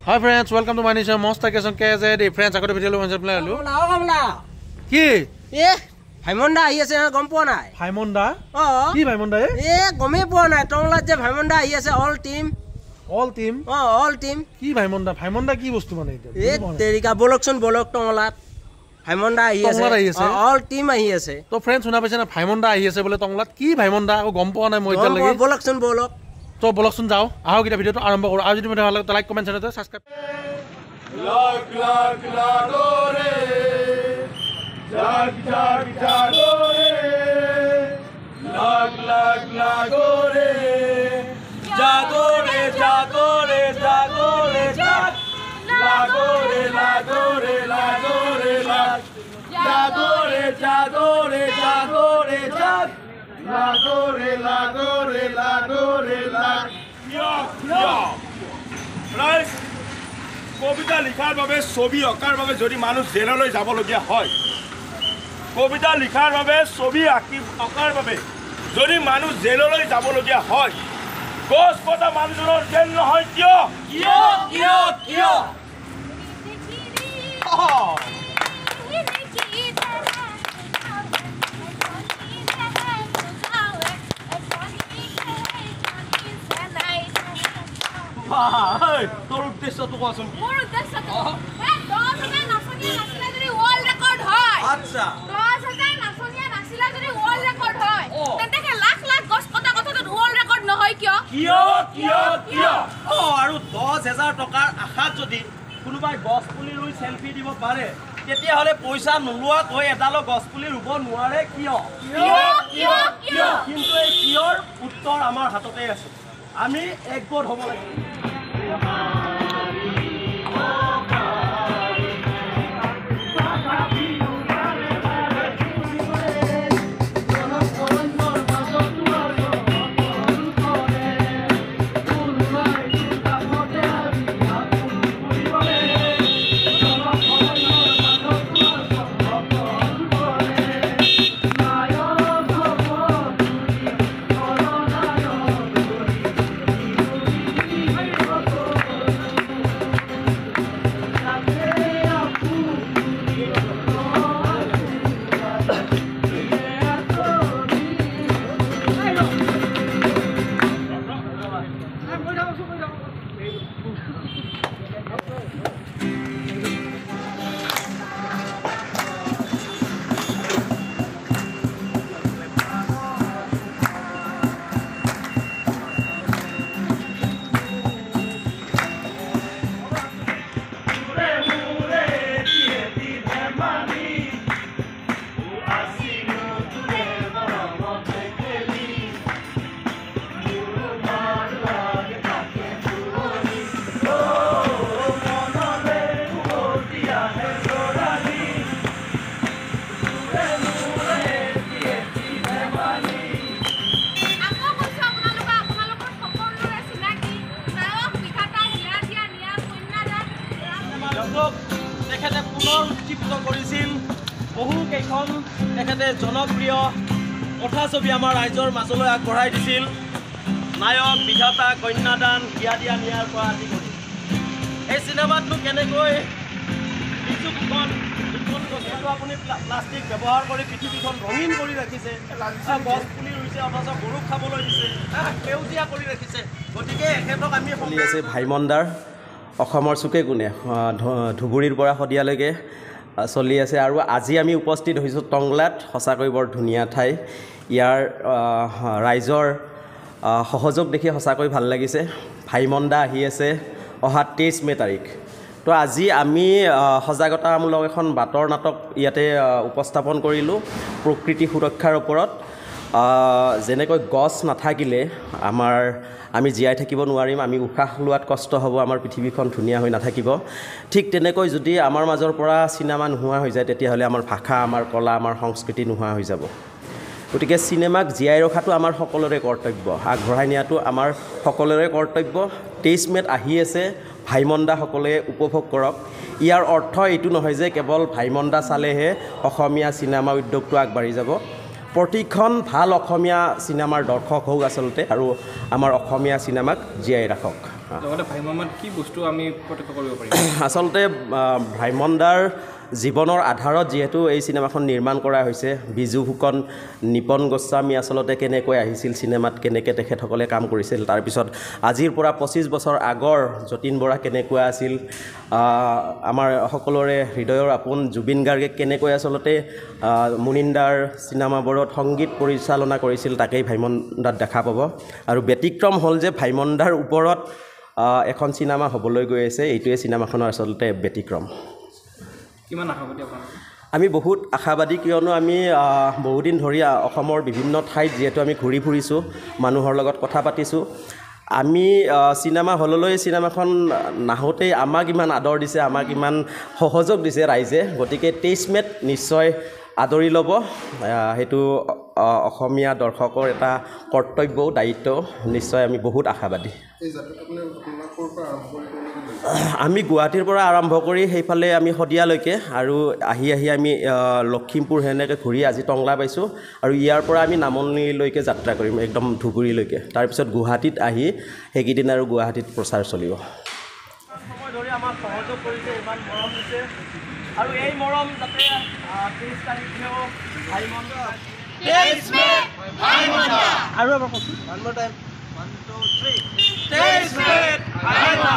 Hi friends, welcome to my channel. Most occasion KZ friends akore video lo manjal play lo. Ki? Bhaimonda ahi ase gom poa nai. Bhaimonda? Ki Bhaimonda gome poa nai. Tonglat je Bhaimonda ahi ase all team. All team? All team. Ki Bhaimonda? Bhaimonda ki bostu mane eta? Terika bolokson bolok tonglat. Bhaimonda ahi ase. All team ahi ase. To friends suna paise na Bhaimonda ahi ase bole tonglat ki Bhaimonda ko gom poa nai moi eta lagi. Bolokson bolok. তো বলকচোন যাও আহক এটা ভিডিওটো আৰম্ভ কৰো আৰু যদি ভাল লাগে লাইক কমেন্ট চেনেলটো সাবস্ক্রাইব লাগ লাগ লাগোরে জাগ জাগ জাগোরে লাগ লাগ লাগোরে জাগোরে জাগোরে জাগোরে জাগ লাগোরে লাগোরে লাগোরে লাগ জাগোরে জাগোরে জাগোরে জাগ লাগোরে লাগোরে লাগোরে লাগ রাইট কবিতা লিখাৰ বাবে ছবি অঁকাৰ বাবে যদি মানুহ জেললৈ যাবলগীয়া হয় কবিতা লিখাৰ বাবে ছবি অঁকাৰ বাবে যদি মানুহ জেললৈ যাবলগীয়া হয় গছ কটা মানুহজনৰ জেল নহয় কিয় কিয় কিয় কিয় তোৰ উদ্দেশ্যটো কোৱাচোন মোৰ উদ্দেশ্যটো 10000 নাচনীয়া নাচিলা যদি ওয়ার্ল্ড রেকর্ড হয় আচ্ছা 10000 নাচনীয়া নাচিলা যদি ওয়ার্ল্ড রেকর্ড হয় তেন্তে লাখ লাখ গছ কটা কথাটো ওয়ার্ল্ড রেকর্ড নহয় কিয় কিয় কিয় কিয় আৰু 10000 টকাৰ আশাত যদি কোনোবাই গছ পুলি ৰুই সেলফি দিব পাৰে তেতিয়া হলে পইচা নোলোৱা কৈ এডাল গছ পুলি ৰুব নোৱাৰে কিয় কিয় কিয় কিয় কিন্তু এই কিয়ৰ উত্তৰ আমাৰ হাততে আছে আমি একগোট হ'ব লাগিব তেখেতে পুনৰ উজ্জীৱিত কৰিছিল বহু কেইখন তেখেতে জনপ্ৰিয় কথাছবি আমাৰ ৰাইজৰ মাজলৈ আগবঢ়াই দিছিল নায়ক বিধাতা কন্যাদান বিয়া দিয়া নিয়াৰ পৰা আদি কৰি এই চিনেমাটো কেনেকৈ পৃথিৱীখন আপুনি প্লাষ্টিক ব্যৱহাৰ কৰি পৃথিৱীখন ৰঙীন কৰি ৰাখিছে গছ পুলি ৰুইছে অথচ গৰুক খাবলৈ দিছে সেউজীয়া কৰি ৰাখিছে গতিকে এখেতক আমি চলি আছে ভাইমন্দাৰ অসমৰ চুকে কোণে ধুবুৰীৰ পৰা শদিয়ালৈকে চলি আছে আৰু আজি আমি উপস্থিত হৈছোঁ টংলাত সঁচাকৈ বৰ ধুনীয়া ঠাই ইয়াৰ ৰাইজৰ সহযোগ দেখি সঁচাকৈ ভাল লাগিছে ভাইমন্দা আহি আছে অহা 23 মে তাৰিখ তো আজি আমি সজাগতামূলক এখন বাতৰ নাটক ইয়াতে উপস্থাপন কৰিলোঁ প্ৰকৃতি সুৰক্ষাৰ ওপৰত যেনেকৈ গছ নাথাকিলে আমি জীয়াই থাকিব নোৱাৰিম আমি উশাহ লোৱাত কষ্ট হ'ব আমাৰ পৃথিৱীখন ধুনীয়া হৈ নাথাকিব ঠিক তেনেকৈ যদি আমাৰ মাজৰ পৰা চিনেমা নোহোৱা হৈ যায় তেতিয়াহ'লে আমাৰ ভাষা আমাৰ কলা আমাৰ সংস্কৃতি নোহোৱা হৈ যাব গতিকে চিনেমাক জীয়াই ৰখাটো আমাৰ সকলোৰে কৰ্তব্য আগবঢ়াই নিয়াটো আমাৰ সকলোৰে কৰ্তব্য 23 মেত আহি আছে ভাইমন্দা সকলে উপভোগ কৰক ইয়াৰ অৰ্থ এইটো নহয় যে কেৱল ভাইমন্দা চালেহে অসমীয়া চিনেমা উদ্যোগটো আগবাঢ়ি যাব প্ৰতিখন ভাল অসমীয়া চিনেমাৰ দৰ্শক হোক আচলতে আৰু আমাৰ অসমীয়া চিনেমাক জীয়াই ৰাখক। লগতে ভাইমনত কি বস্তু আমি প্ৰত্যক্ষ কৰিব পাৰিম আচলতে ভাইমনদাৰ জীৱনৰ আধাৰত যিহেতু এই চিনেমাখন নিৰ্মাণ কৰা হৈছে বিজু ফুকন নিপন গোস্বামী আচলতে কেনেকৈ আহিছিল চিনেমাত কেনেকৈ তেখেতসকলে কাম কৰিছিল তাৰপিছত আজিৰ পৰা 25 বছৰ আগৰ যতীন বৰা কেনেকুৱা আছিল আমাৰ সকলোৰে হৃদয়ৰ আপোন জুবিন গাৰ্গে কেনেকৈ আচলতে মুনিন্দাৰ চিনেমাবোৰত সংগীত পৰিচালনা কৰিছিল তাকেই ভাইমনদাত দেখা পাব আৰু ব্যতিক্ৰম হ'ল যে ভাইমনদাৰ ওপৰত এখন চিনেমা হ'বলৈ গৈ আছে এইটোৱে চিনেমাখনৰ আচলতে ব্যতিক্ৰম কিমান আশাবাদী আপোনালোক আমি বহুত আশাবাদী কিয়নো আমি বহুদিন ধৰি অসমৰ বিভিন্ন ঠাইত যিহেতু আমি ঘূৰি ফুৰিছোঁ মানুহৰ লগত কথা পাতিছোঁ আমি চিনেমা হললৈ চিনেমাখন নাহোঁতেই আমাক ইমান আদৰ দিছে আমাক ইমান সহযোগ দিছে ৰাইজে গতিকে 23 মেত নিশ্চয় আদৰি ল'ব সেইটো অসমীয়া দৰ্শকৰ এটা কৰ্তব্যও দায়িত্ব নিশ্চয় আমি বহুত আশাবাদী আমি গুৱাহাটীৰ পৰা আৰম্ভ কৰি সেইফালে আমি শদিয়ালৈকে আৰু আহি আমি লখিমপুৰ সেনেকৈ ঘূৰি আজি টংলা পাইছোঁ আৰু ইয়াৰ পৰা আমি নামনিলৈকে যাত্ৰা কৰিম একদম ধুবুৰীলৈকে তাৰপিছত গুৱাহাটীত আহি সেইকেইদিন আৰু গুৱাহাটীত প্ৰচাৰ চলিব সময় ধৰি আমাক সহযোগ কৰিছে ইমান মৰম দিছে আৰু এই মৰম যাতে 30 তাৰিখেও ভাইমন্দা 23 মে ভাইমন্দা আৰু এবাৰ কৈছোঁ 1 more time 1 2 3 23 মে ভাইমন্দা